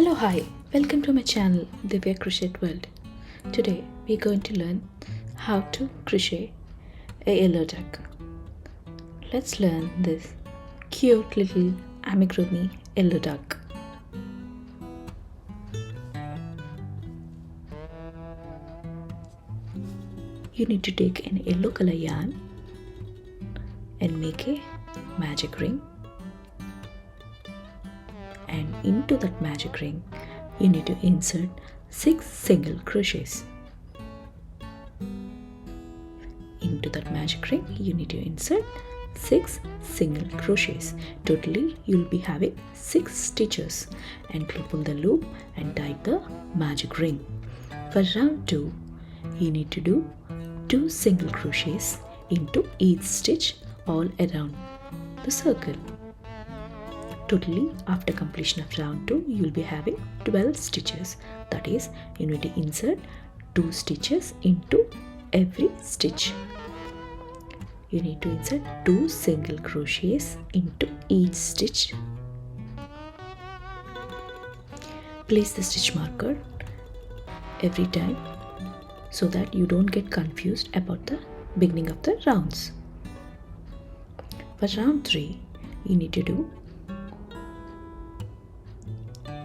Hi, welcome to my channel, The Crochet World. Today we're going to learn how to crochet a yellow duck. Let's learn this cute little amigurumi yellow duck. You need to take an yellow color yarn and make a magic ring. And into that magic ring you need to insert 6 single crochets. Into that magic ring you need to insert 6 single crochets. Totally you'll be having 6 stitches, and pull the loop and tie the magic ring. For round 2 you need to do 2 single crochets into each stitch all around the circle. Totally, after completion of round 2, you will be having 12 stitches. That is, you need to insert 2 stitches into every stitch. You need to insert 2 single crochets into each stitch. Place the stitch marker every time so that you don't get confused about the beginning of the rounds. For round 3, you need to do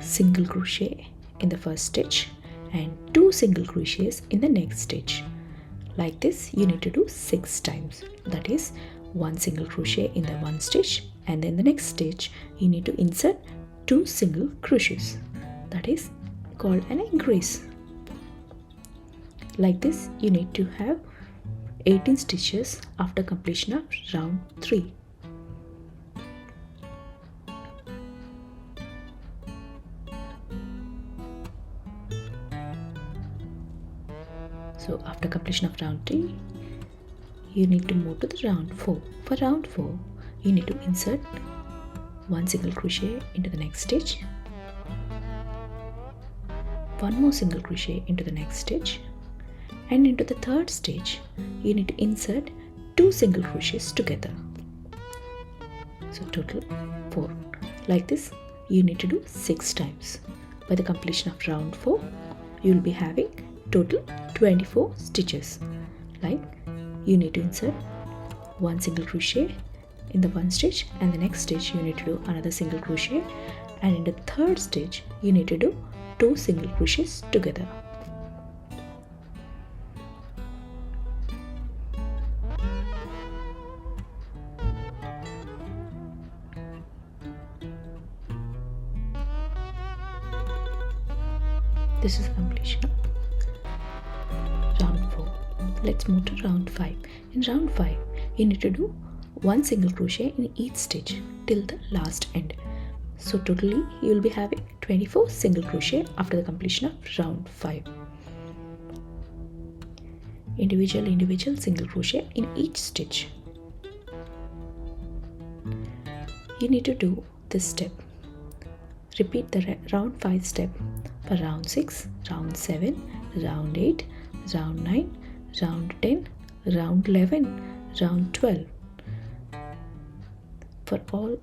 single crochet in the first stitch and 2 single crochets in the next stitch. Like this you need to do 6 times. That is 1 single crochet in the one stitch, and then the next stitch you need to insert 2 single crochets. That is called an increase. Like this you need to have 18 stitches after completion of round 3. So after completion of round 3, you need to move to the round 4. For round 4, you need to insert 1 single crochet into the next stitch, 1 more single crochet into the next stitch, and into the third stitch, you need to insert 2 single crochets together. So total 4. Like this, you need to do 6 times. By the completion of round 4, you will be having total 24 stitches. Like, you need to insert 1 single crochet in the one stitch, and the next stitch you need to do another single crochet, and in the third stitch you need to do 2 single crochets together. This is completion of round 4. Let's move to round 5. In round 5, you need to do 1 single crochet in each stitch till the last end. So totally you will be having 24 single crochet after the completion of round 5. Individual single crochet in each stitch. You need to do this step. Repeat the round 5 step for round 6, round 7, round 8, round 9, round 10, round 11, round 12. For all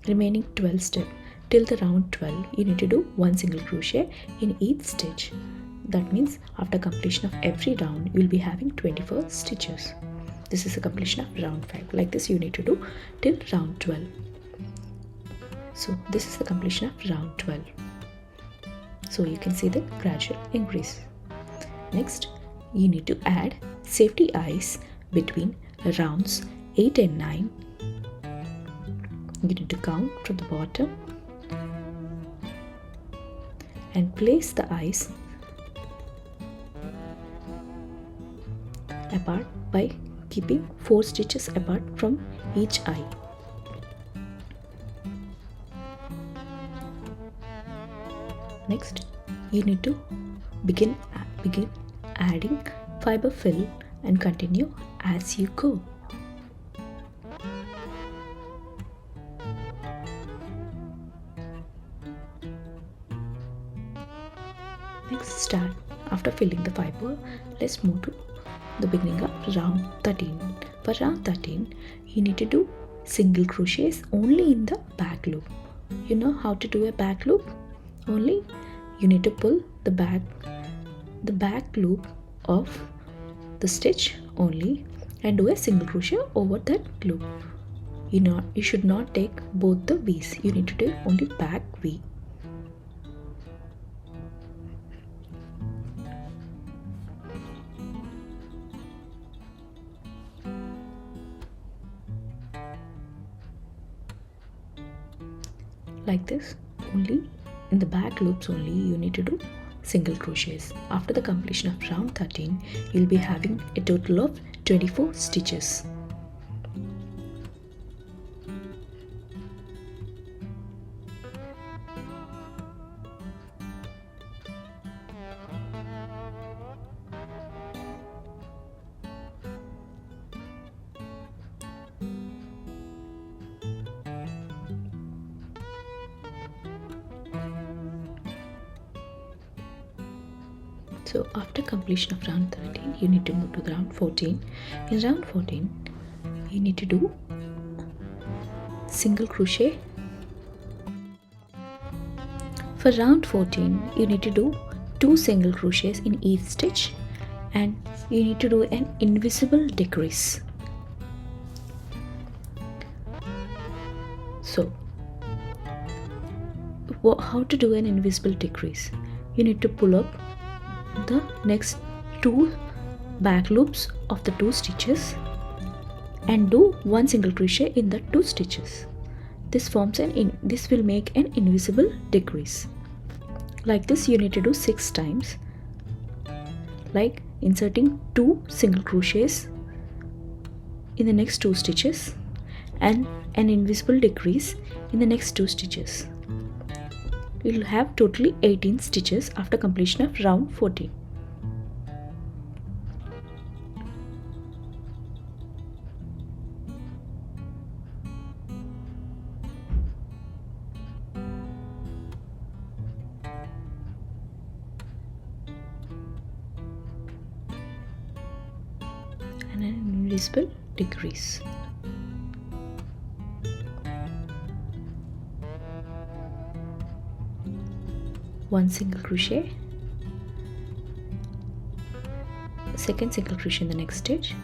remaining 12 steps till the round 12, you need to do 1 single crochet in each stitch. That means after completion of every round, you will be having 24 stitches. This is the completion of round 5. Like this you need to do till round 12. So this is the completion of round 12. So you can see the gradual increase. Next, you need to add safety eyes between rounds 8 and 9. You need to count from the bottom and place the eyes apart by keeping 4 stitches apart from each eye. Next, you need to begin adding fiber fill and continue as you go. Next, start after filling the fiber. Let's move to the beginning of round 13. For round 13, you need to do single crochets only in the back loop. You know how to do a back loop? Only you need to pull the back loop of the stitch only and do a single crochet over that loop. You should not take both the V's. You need to take only back V. Like this, only in the back loops only you need to do single crochets. After the completion of round 13, you'll be having a total of 24 stitches. So after completion of round 13, you need to move to the round 14. In round 14, you need to do single crochet. For round 14, you need to do 2 single crochets in each stitch and you need to do an invisible decrease. So, how to do an invisible decrease? You need to pull up the next 2 back loops of the 2 stitches and do 1 single crochet in the 2 stitches. This will make an invisible decrease. Like this, you need to do 6 times, like inserting 2 single crochets in the next 2 stitches and an invisible decrease in the next 2 stitches. You will have totally 18 stitches after completion of round 14. And an invisible decrease. One single crochet, second single crochet in the next stitch,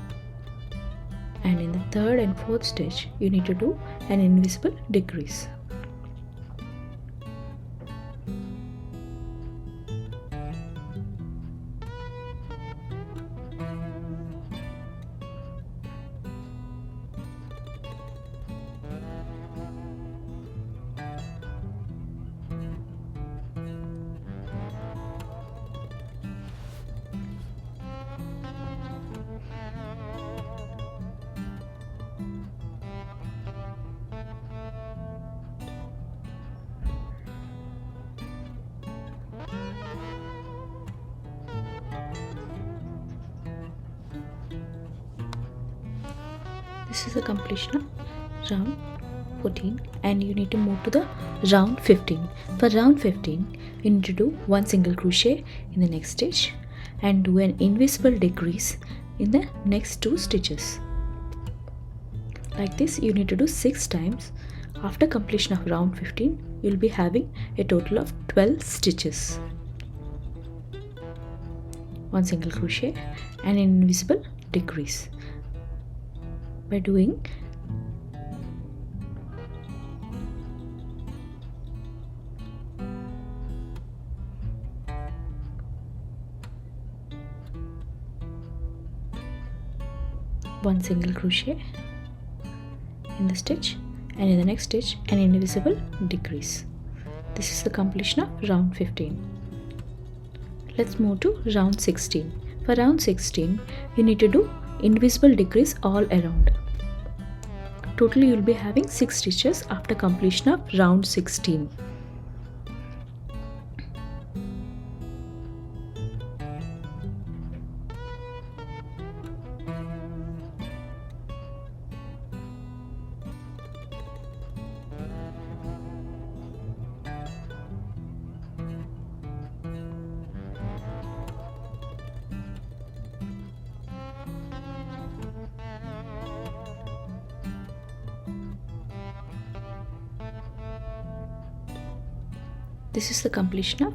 and in the third and fourth stitch you need to do an invisible decrease. This is the completion of round 14 and you need to move to the round 15. For round 15, you need to do 1 single crochet in the next stitch and do an invisible decrease in the next 2 stitches. Like this, you need to do 6 times. After completion of round 15, you will be having a total of 12 stitches. 1 single crochet and an invisible decrease. By doing one single crochet in the stitch and in the next stitch an invisible decrease. This is the completion of round 15. Let's move to round 16. For round 16, you need to do invisible decrease all around. Totally you will be having 6 stitches after completion of round 16. This is the completion of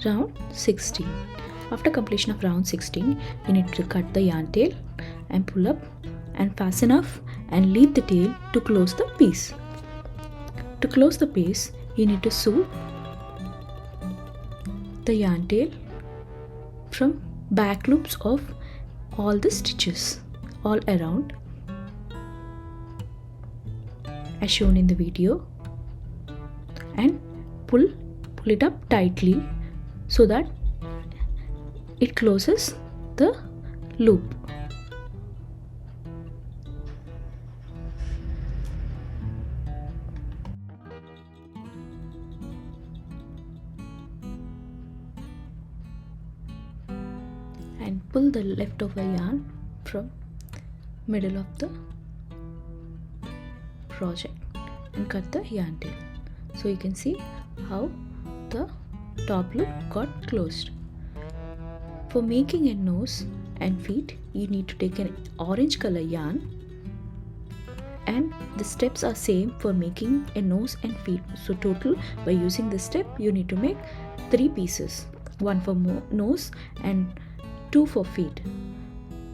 round 16. After completion of round 16, you need to cut the yarn tail and pull up and fasten off and leave the tail to close the piece. To close the piece, you need to sew the yarn tail from back loops of all the stitches all around as shown in the video, and pull it up tightly so that it closes the loop. And pull the leftover yarn from middle of the project and cut the yarn tail. So you can see how the top loop got closed. For making a nose and feet, you need to take an orange color yarn, and the steps are same for making a nose and feet. So total, by using this step, you need to make 3 pieces, 1 for nose and 2 for feet.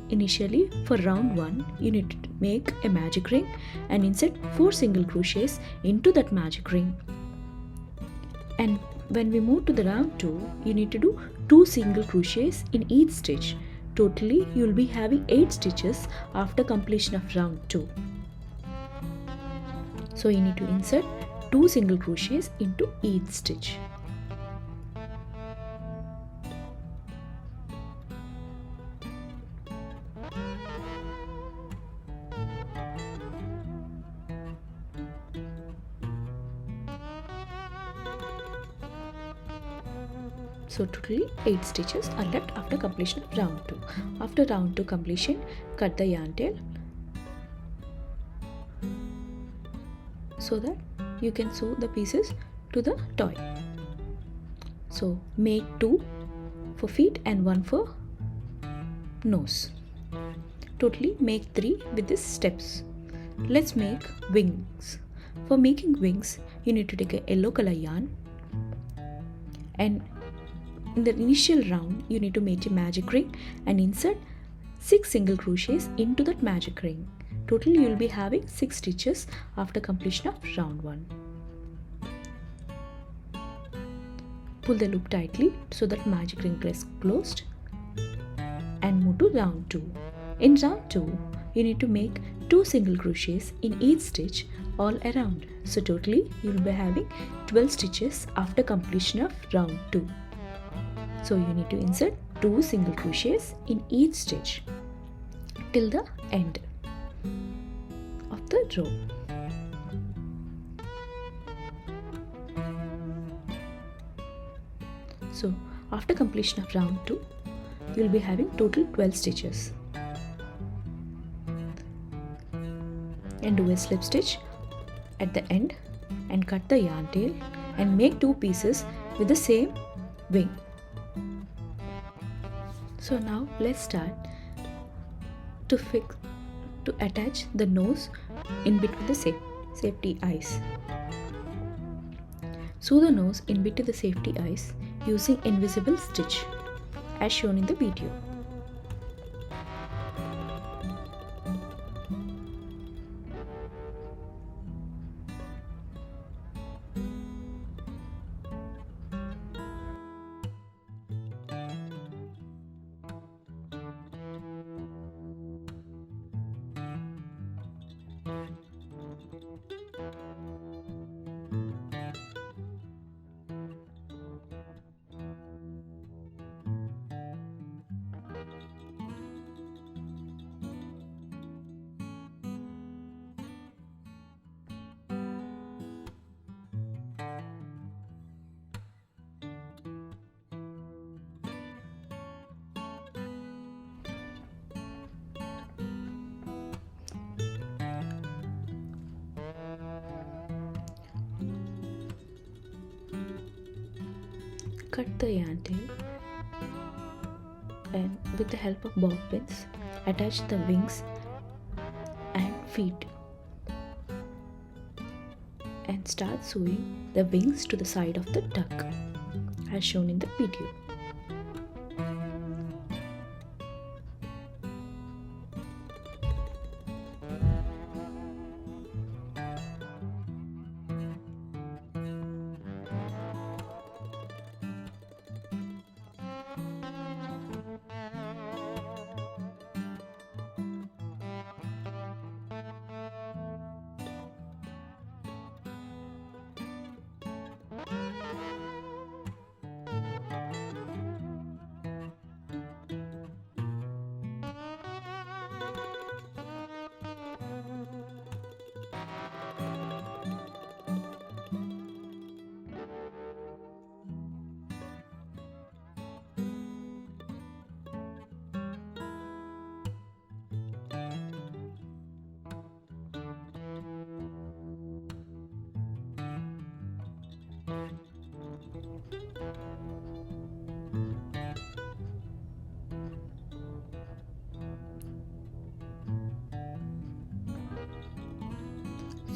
Initially, for round 1, you need to make a magic ring and insert 4 single crochets into that magic ring. And when we move to the round 2, you need to do 2 single crochets in each stitch. Totally, you will be having 8 stitches after completion of round 2. So you need to insert 2 single crochets into each stitch. So totally 8 stitches are left after completion of round 2. After round 2 completion, cut the yarn tail so that you can sew the pieces to the toy. So make 2 for feet and 1 for nose. Totally make 3 with these steps. Let's make wings. For making wings, you need to take a yellow color yarn, and in the initial round, you need to make a magic ring and insert 6 single crochets into that magic ring. Totally, you will be having 6 stitches after completion of round 1. Pull the loop tightly so that magic ring is closed and move to round 2. In round 2, you need to make 2 single crochets in each stitch all around. So totally, you will be having 12 stitches after completion of round 2. So you need to insert 2 single crochets in each stitch till the end of the row. So after completion of round 2, you will be having total 12 stitches. And do a slip stitch at the end and cut the yarn tail and make 2 pieces with the same wing. So now let's start to attach the nose in between the safety eyes. Sew the nose in between the safety eyes using invisible stitch as shown in the video. Cut the yarn tail and with the help of bob pins attach the wings and feet and start sewing the wings to the side of the duck as shown in the video.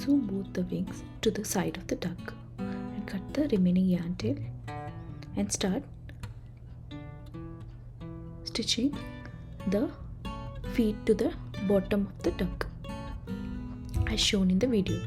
Sew both the wings to the side of the duck and cut the remaining yarn tail and start stitching the feet to the bottom of the duck as shown in the video.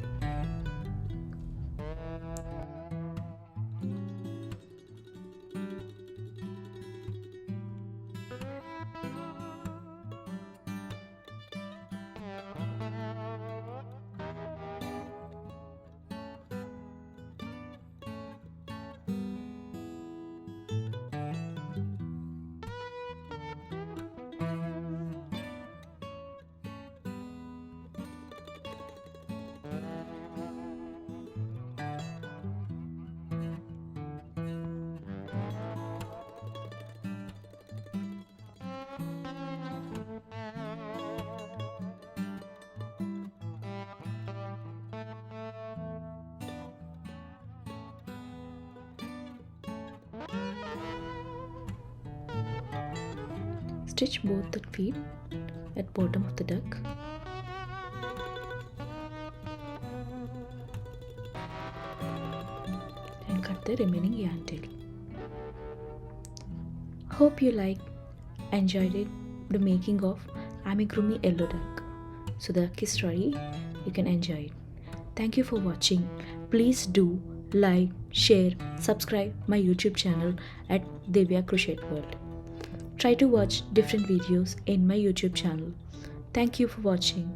Stitch both the feet at bottom of the duck and cut the remaining yarn tail. Hope you enjoyed it, the making of Amigurumi Yellow Duck. So the duck is ready, you can enjoy it. Thank you for watching. Please do like, share, subscribe my YouTube channel at Devya Crochet World. Try to watch different videos in my YouTube channel. Thank you for watching.